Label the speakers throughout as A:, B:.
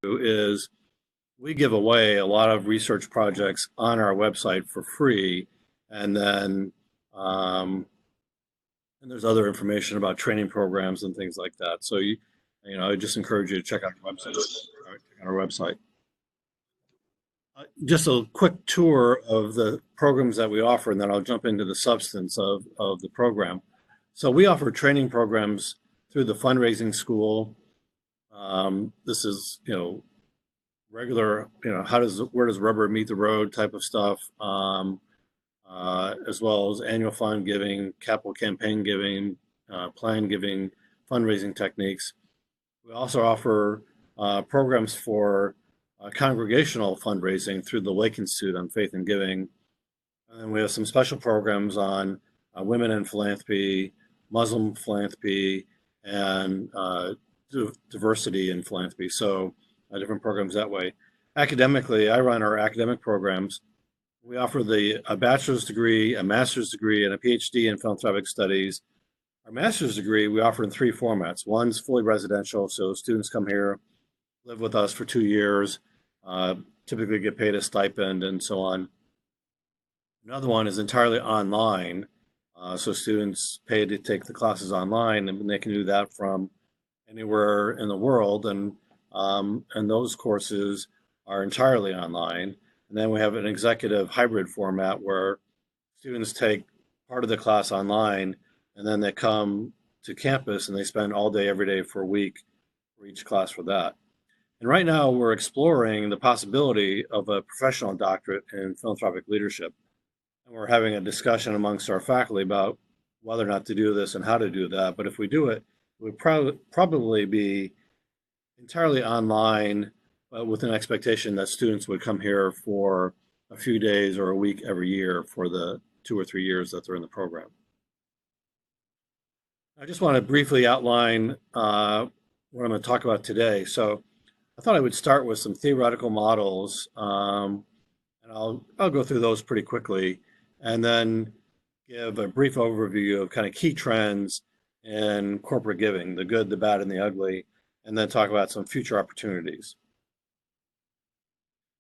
A: do is we give away a lot of research projects on our website for free, and then and there's other information about training programs and things like that. So I just encourage you to check out our website. Just a quick tour of the programs that we offer, and then I'll jump into the substance of the program. So we offer training programs through the fundraising school. This is, regular, where does rubber meet the road type of stuff, as well as annual fund giving, capital campaign giving, plan giving, fundraising techniques. We also offer programs for congregational fundraising through the Lake Institute on Faith and Giving. And then we have some special programs on women in philanthropy, Muslim philanthropy, and diversity in philanthropy. So different programs that way. Academically, I run our academic programs. We offer a bachelor's degree, a master's degree, and a PhD in philanthropic studies. Our master's degree we offer in 3 formats. One's fully residential, so students come here, live with us for 2 years, typically get paid a stipend and so on. Another one is entirely online, so students pay to take the classes online, and they can do that from anywhere in the world, and those courses are entirely online. And then we have an executive hybrid format where students take part of the class online, and then they come to campus and they spend all day, every day for a week for each class for that. And right now we're exploring the possibility of a professional doctorate in philanthropic leadership. And we're having a discussion amongst our faculty about whether or not to do this and how to do that. But if we do it, it would probably be entirely online, but with an expectation that students would come here for a few days or a week every year for the 2 or 3 years that they're in the program. I just want to briefly outline what I'm going to talk about today. So I thought I would start with some theoretical models, and I'll go through those pretty quickly, and then give a brief overview of kind of key trends in corporate giving, the good, the bad, and the ugly, and then talk about some future opportunities.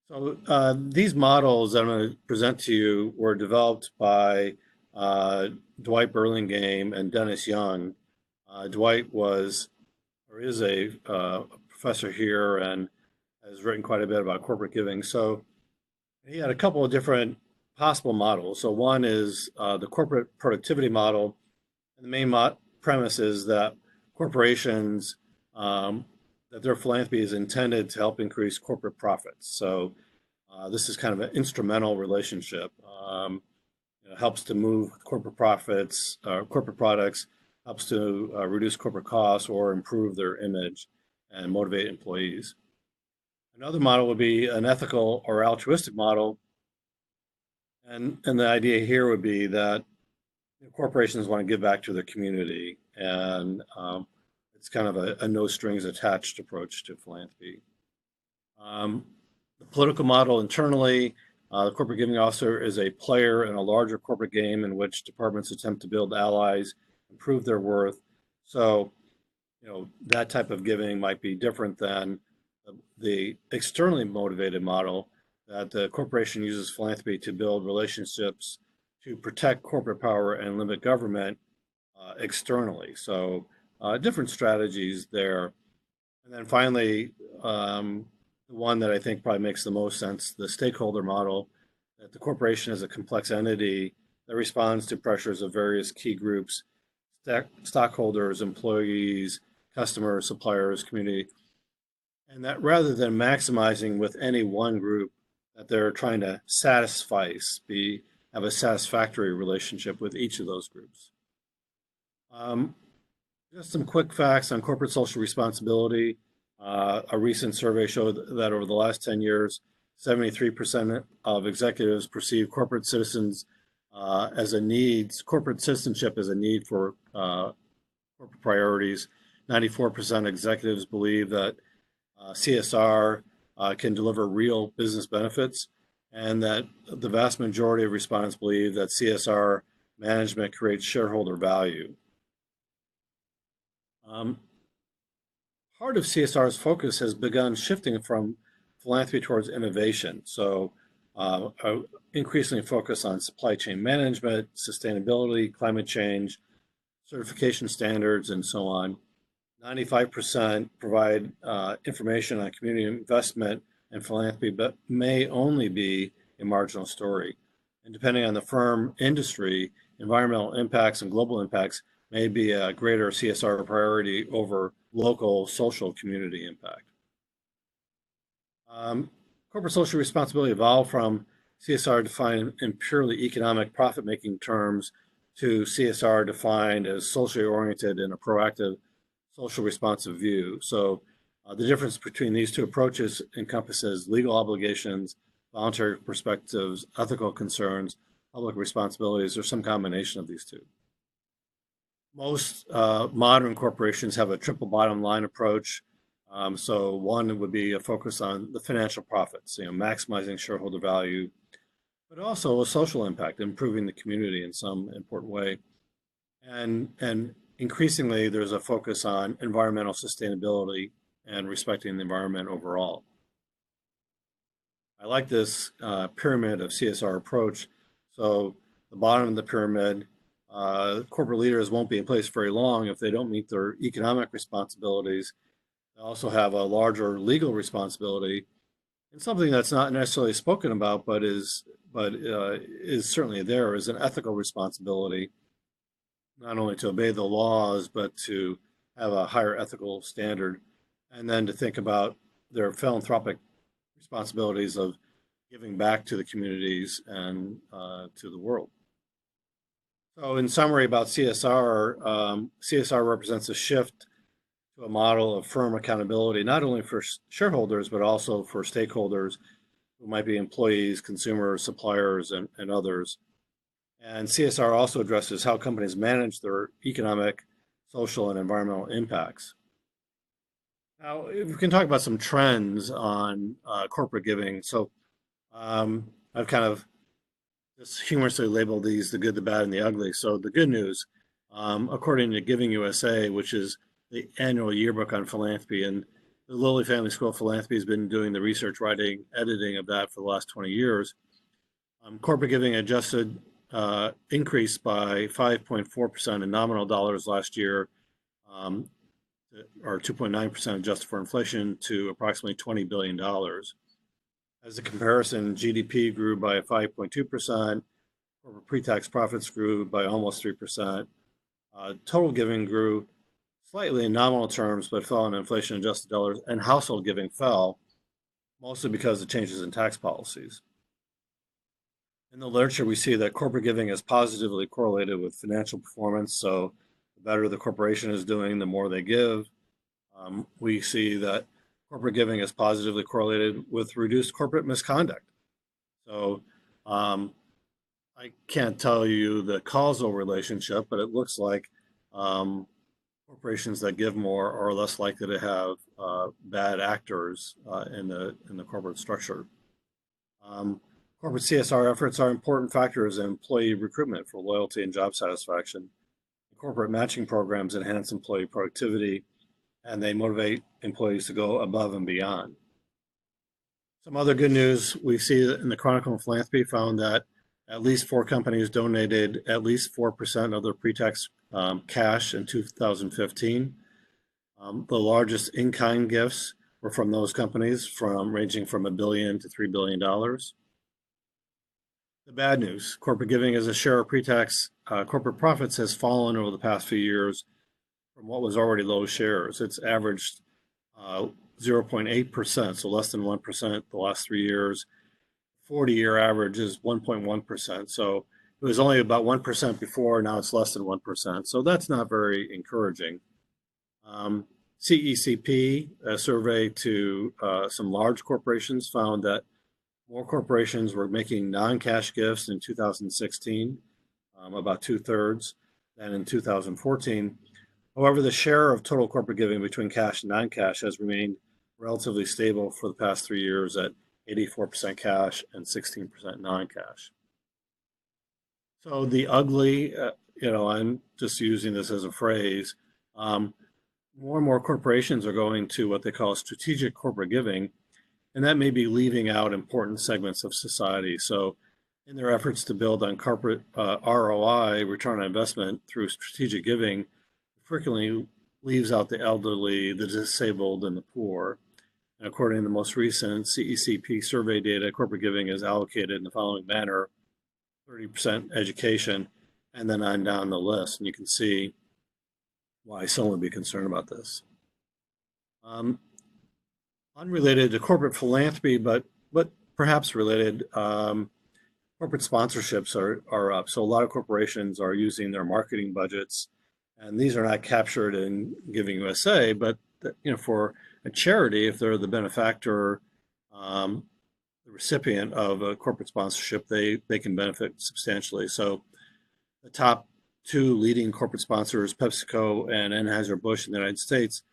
A: So these models that I'm going to present to you were developed by Dwight Burlingame and Dennis Young. Dwight is a professor here and has written quite a bit about corporate giving. So he had a couple of different possible models. So one is the corporate productivity model. And the main premise is that corporations, that their philanthropy is intended to help increase corporate profits. So this is kind of an instrumental relationship. It helps to move corporate profits, corporate products, helps to reduce corporate costs or improve their image and motivate employees. Another model would be an ethical or altruistic model. And the idea here would be that corporations want to give back to their community, and it's kind of a no strings attached approach to philanthropy. The political model internally, the corporate giving officer is a player in a larger corporate game in which departments attempt to build allies, improve their worth. So, that type of giving might be different than the externally motivated model that the corporation uses philanthropy to build relationships to protect corporate power and limit government externally. So different strategies there. And then finally, the one that I think probably makes the most sense, the stakeholder model, that the corporation is a complex entity that responds to pressures of various key groups, stockholders, employees, customers, suppliers, community, and that rather than maximizing with any one group, that they're trying to have a satisfactory relationship with each of those groups. Just some quick facts on corporate social responsibility. A recent survey showed that over the last 10 years, 73% of executives perceive corporate citizenship as a need for corporate priorities. 94% executives believe that CSR can deliver real business benefits, and that the vast majority of respondents believe that CSR management creates shareholder value. part of CSR's focus has begun shifting from philanthropy towards innovation. So, increasingly focus on supply chain management, sustainability, climate change, certification standards, and so on. 95% provide information on community investment and philanthropy, but may only be a marginal story. And depending on the firm industry, environmental impacts and global impacts may be a greater CSR priority over local social community impact. Corporate social responsibility evolved from CSR defined in purely economic profit-making terms to CSR defined as socially oriented and a proactive social responsive view. So the difference between these two approaches encompasses legal obligations, voluntary perspectives, ethical concerns, public responsibilities, or some combination of these two. Most modern corporations have a triple bottom line approach. So one would be a focus on the financial profits, maximizing shareholder value, but also a social impact, improving the community in some important way. And increasingly, there's a focus on environmental sustainability and respecting the environment overall. I like this pyramid of CSR approach. So the bottom of the pyramid, corporate leaders won't be in place very long if they don't meet their economic responsibilities. They also have a larger legal responsibility, and something that's not necessarily spoken about, but is certainly there, is an ethical responsibility, not only to obey the laws, but to have a higher ethical standard, and then to think about their philanthropic responsibilities of giving back to the communities and to the world. So in summary about CSR, CSR represents a shift to a model of firm accountability, not only for shareholders, but also for stakeholders who might be employees, consumers, suppliers, and others. And CSR also addresses how companies manage their economic, social, and environmental impacts. Now, if we can talk about some trends on corporate giving. So I've kind of just humorously labeled these the good, the bad, and the ugly. So the good news, according to Giving USA, which is the annual yearbook on philanthropy, and the Lilly Family School of Philanthropy has been doing the research, writing, editing of that for the last 20 years. Corporate giving adjusted increased by 5.4% in nominal dollars last year, or 2.9% adjusted for inflation, to approximately $20 billion. As a comparison, GDP grew by 5.2%, corporate pre-tax profits grew by almost 3%. Total giving grew slightly in nominal terms, but fell in inflation-adjusted dollars, and household giving fell, mostly because of changes in tax policies. In the literature, we see that corporate giving is positively correlated with financial performance. So the better the corporation is doing, the more they give. We see that corporate giving is positively correlated with reduced corporate misconduct. So I can't tell you the causal relationship, but it looks like corporations that give more are less likely to have bad actors in the corporate structure. Corporate CSR efforts are important factors in employee recruitment for loyalty and job satisfaction. Corporate matching programs enhance employee productivity, and they motivate employees to go above and beyond. Some other good news we see in the Chronicle of Philanthropy found that at least 4 companies donated at least 4% of their pre-tax cash in 2015. The largest in-kind gifts were from those companies, ranging from $1 billion to $3 billion. The bad news, corporate giving as a share of pre-tax corporate profits has fallen over the past few years from what was already low shares. It's averaged 0.8%, so less than 1% the last 3 years. 40-year average is 1.1%. So it was only about 1% before, now it's less than 1%. So that's not very encouraging. CECP, a survey to some large corporations, found that more corporations were making non-cash gifts in 2016, about 2/3, than in 2014. However, the share of total corporate giving between cash and non-cash has remained relatively stable for the past 3 years at 84% cash and 16% non-cash. So the ugly, I'm just using this as a phrase. more and more corporations are going to what they call strategic corporate giving, and that may be leaving out important segments of society. So, in their efforts to build on corporate ROI, return on investment, through strategic giving, frequently leaves out the elderly, the disabled, and the poor. And according to the most recent CECP survey data, corporate giving is allocated in the following manner: 30% education, and then on down the list. And you can see why someone would be concerned about this. Um, Unrelated to corporate philanthropy, but perhaps related, corporate sponsorships are up. So a lot of corporations are using their marketing budgets, and these are not captured in Giving USA, but for a charity, if they're the benefactor, um, the recipient of a corporate sponsorship, they can benefit substantially. So the top two leading corporate sponsors, PepsiCo and Anheuser-Busch in the United States,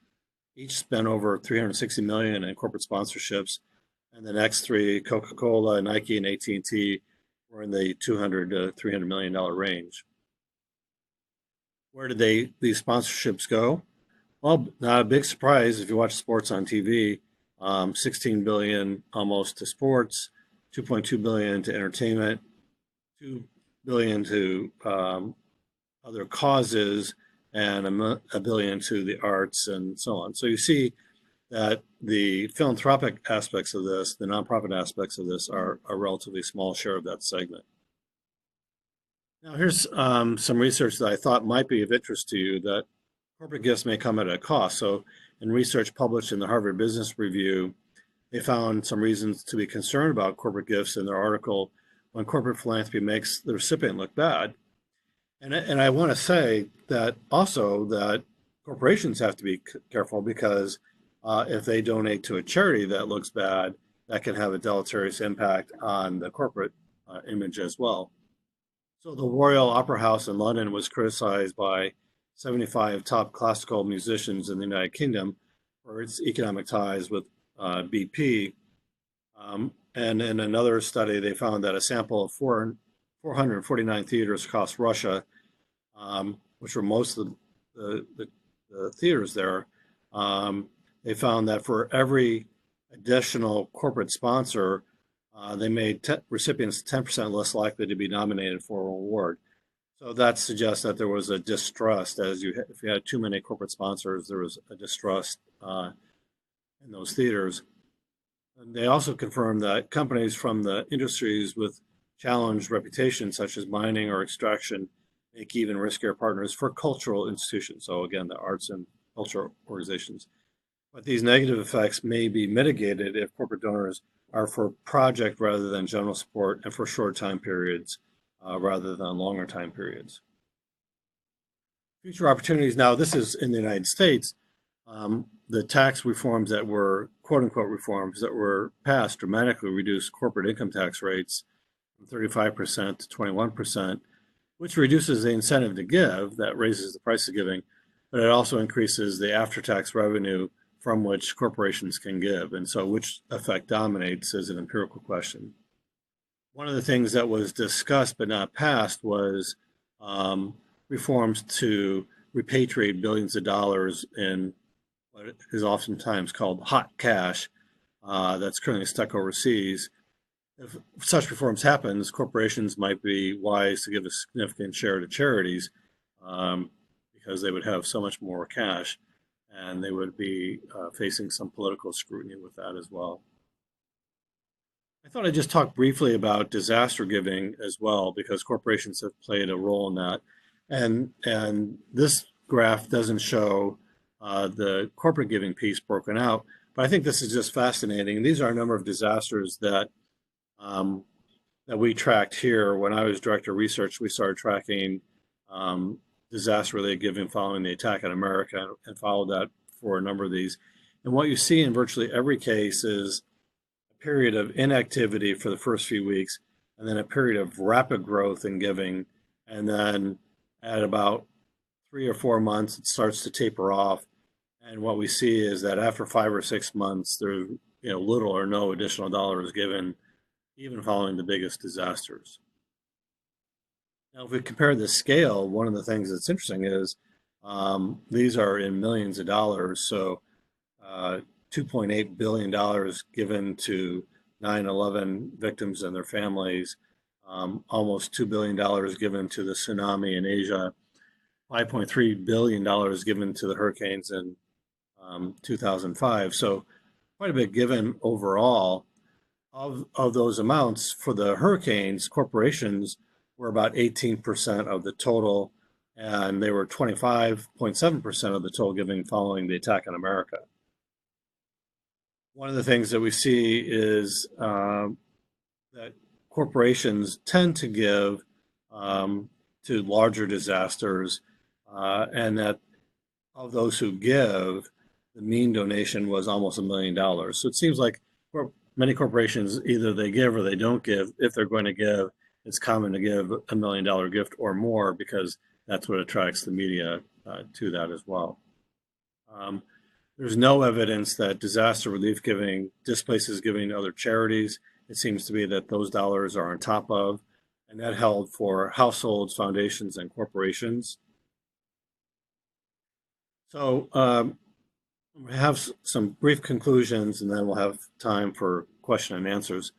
A: each spent over 360 million in corporate sponsorships, and the next three, Coca-Cola, Nike, and AT&T, were in the 200 to 300 million dollar range. Where did these sponsorships go? Well, not a big surprise if you watch sports on TV. 16 billion almost to sports, 2.2 billion to entertainment, 2 billion to other causes, and a billion to the arts, and so on. So you see that the philanthropic aspects of this, the nonprofit aspects of this, are a relatively small share of that segment. Now, here's some research that I thought might be of interest to you, that corporate gifts may come at a cost. So, in research published in the Harvard Business Review, they found some reasons to be concerned about corporate gifts in their article, "When Corporate Philanthropy Makes the Recipient Look Bad." And I want to say that also that corporations have to be careful, because if they donate to a charity that looks bad, that can have a deleterious impact on the corporate image as well. So the Royal Opera House in London was criticized by 75 top classical musicians in the United Kingdom for its economic ties with BP. And in another study, they found that a sample of 449 theaters across Russia, which were most of the theaters there, they found that for every additional corporate sponsor, they made recipients 10% less likely to be nominated for a reward. So that suggests that there was a distrust, if you had too many corporate sponsors, there was a distrust in those theaters. And they also confirmed that companies from the industries with challenged reputations, such as mining or extraction, make even riskier partners for cultural institutions. So again, the arts and cultural organizations. But these negative effects may be mitigated if corporate donors are for project rather than general support, and for short time periods rather than longer time periods. Future opportunities. Now, this is in the United States. The tax reforms that were, quote unquote, reforms that were passed dramatically reduced corporate income tax rates from 35% to 21%, which reduces the incentive to give, that raises the price of giving, but it also increases the after-tax revenue from which corporations can give. And so which effect dominates is an empirical question. One of the things that was discussed but not passed was reforms to repatriate billions of dollars in what is oftentimes called hot cash that's currently stuck overseas. If such reforms happens, corporations might be wise to give a significant share to charities, because they would have so much more cash, and they would be facing some political scrutiny with that as well. I thought I'd just talk briefly about disaster giving as well, because corporations have played a role in that. And this graph doesn't show the corporate giving piece broken out, but I think this is just fascinating. These are a number of disasters that we tracked here. When I was director of research, we started tracking disaster-related giving following the attack on America, and followed that for a number of these. And what you see in virtually every case is a period of inactivity for the first few weeks, and then a period of rapid growth in giving, and then at about 3 or 4 months, it starts to taper off. And what we see is that after 5 or 6 months, there's little or no additional dollars given, even following the biggest disasters. Now, if we compare the scale, one of the things that's interesting is These are in millions of dollars. So $2.8 billion given to 9/11 victims and their families, almost $2 billion given to the tsunami in Asia, $5.3 billion given to the hurricanes in 2005. So quite a bit given overall. Of those amounts for the hurricanes, corporations were about 18% of the total, and they were 25.7% of the total giving following the attack on America. One of the things that we see is that corporations tend to give to larger disasters, and that of those who give, the mean donation was almost $1 million. So it seems like many corporations, either they give or they don't give. If they're going to give, it's common to give $1 million gift or more because that's what attracts the media to that as well. There's no evidence that disaster relief giving displaces giving to other charities. It seems to be that those dollars are on top of, and that held for households, foundations, and corporations. So we have some brief conclusions, and then we'll have time for question and answers.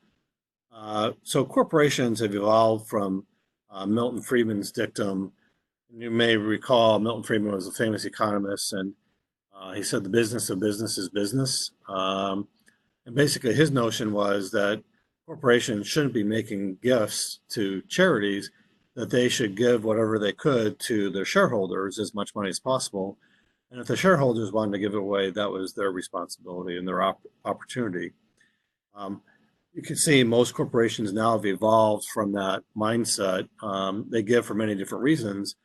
A: So corporations have evolved from Milton Friedman's dictum. You may recall Milton Friedman was a famous economist, and he said the business of business is business. And basically his notion was that corporations shouldn't be making gifts to charities, that they should give whatever they could to their shareholders, as much money as possible. And if the shareholders wanted to give it away, that was their responsibility and their opportunity. You can see most corporations now have evolved from that mindset. They give for many different reasons.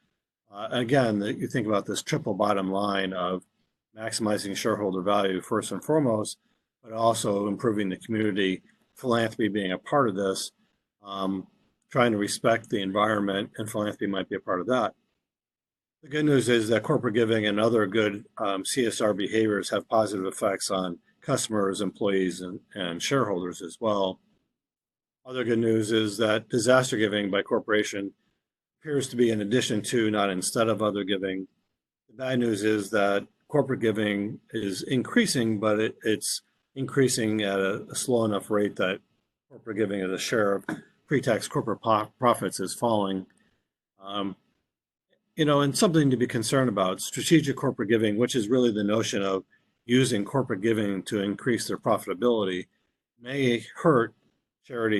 A: Again, you think about this triple bottom line of maximizing shareholder value first and foremost, but also improving the community, philanthropy being a part of this, trying to respect the environment, and philanthropy might be a part of that. The good news is that corporate giving and other good CSR behaviors have positive effects on customers, employees, and shareholders as well. Other good news is that disaster giving by corporation appears to be in addition to, not instead of, other giving. The bad news is that corporate giving is increasing, but it's increasing at a slow enough rate that corporate giving as a share of pre-tax corporate profits is falling. And something to be concerned about, strategic corporate giving, which is really the notion of using corporate giving to increase their profitability, may hurt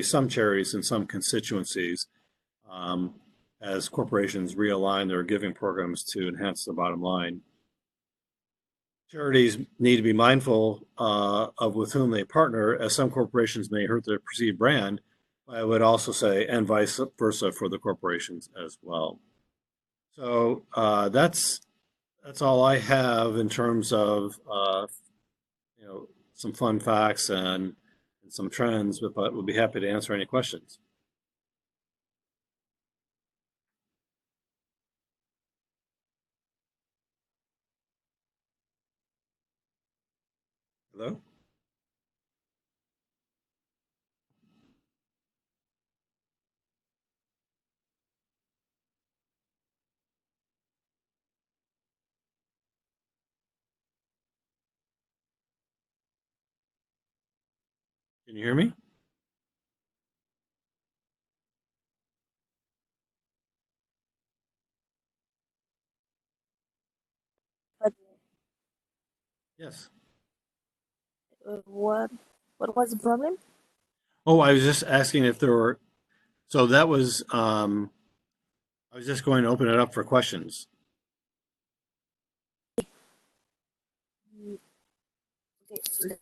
A: some charities in some constituencies, as corporations realign their giving programs to enhance the bottom line. Charities need to be mindful of with whom they partner, as some corporations may hurt their perceived brand. I would also say, and vice versa for the corporations as well. So that's all I have in terms of some fun facts and some trends, but we'll be happy to answer any questions. Hello? Can you hear me?
B: But
A: Yes.
B: what was the problem?
A: Oh, I was just asking if there were. So that was. I was just going to open it up for questions.
B: Okay.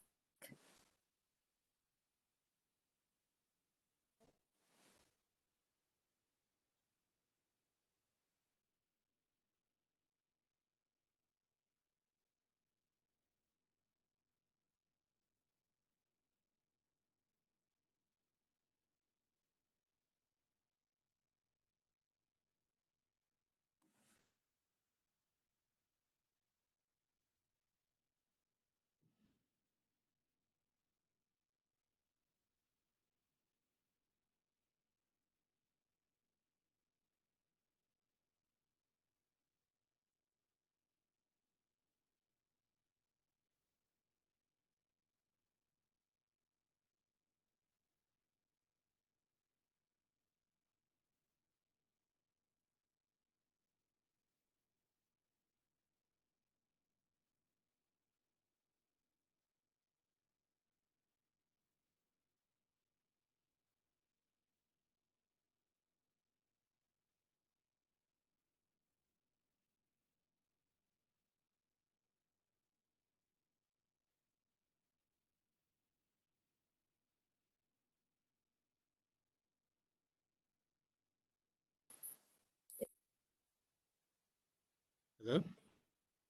A: Good?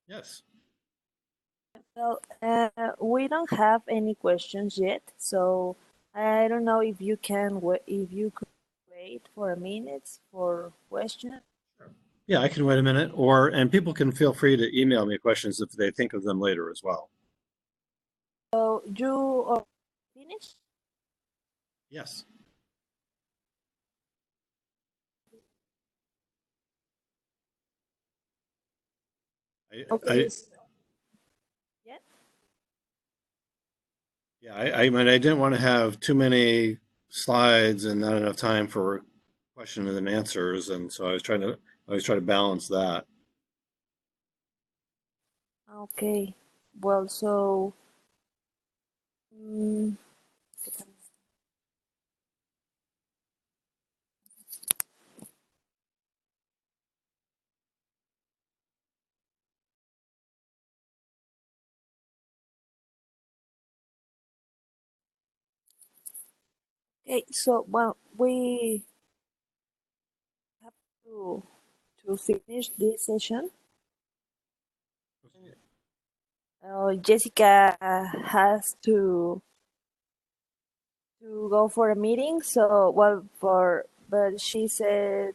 A: Yes.
B: Well, we don't have any questions yet, so I don't know if you can wait, if you could wait for a minute for questions.
A: Yeah, I can wait a minute, and people can feel free to email me questions if they think of them later as well.
B: So you are finished?
A: Yes.
B: Okay.
A: I
B: Yeah.
A: yeah, I mean, I didn't want to have too many slides and not enough time for questions and answers, and so I was trying to balance that.
B: Okay. Well, so mm, okay. So well, we have to finish this session.
A: Okay.
B: Jessica has to go for a meeting. So well, for but she said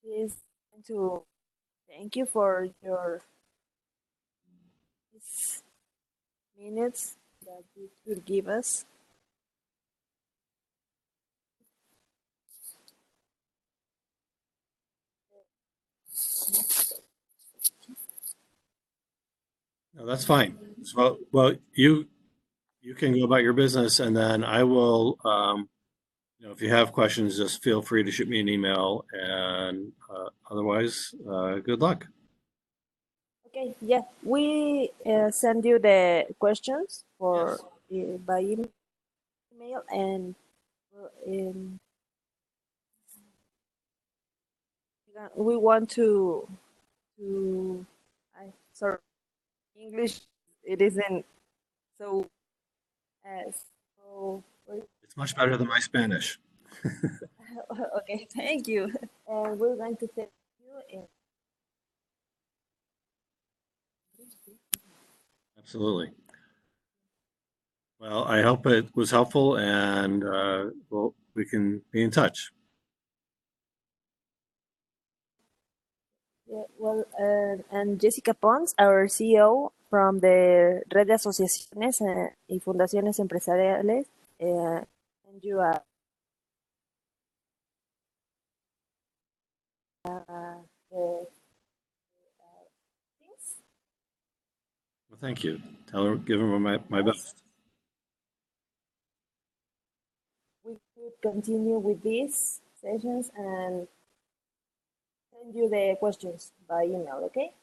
B: she's going to thank you for your these minutes that you could give us.
A: No, that's fine. Well, you can go about your business, and then I will. If you have questions, just feel free to shoot me an email, and otherwise, good luck.
B: Okay, yeah, we send you the questions for
A: Yes.
B: by email, and um, we want to I sorry English it isn't so as so
A: It's much better than my Spanish.
B: okay, thank you, and we're going to thank you and
A: Absolutely. Well, I hope it was helpful, and we can be in touch.
B: yeah, well, and Jessica Pons, our CEO from the Red de Asociaciones y Fundaciones Empresariales, and you are the things.
A: Well, thank you. Give her my
B: Yes,
A: best.
B: we could continue with these sessions and send you the questions by email, okay?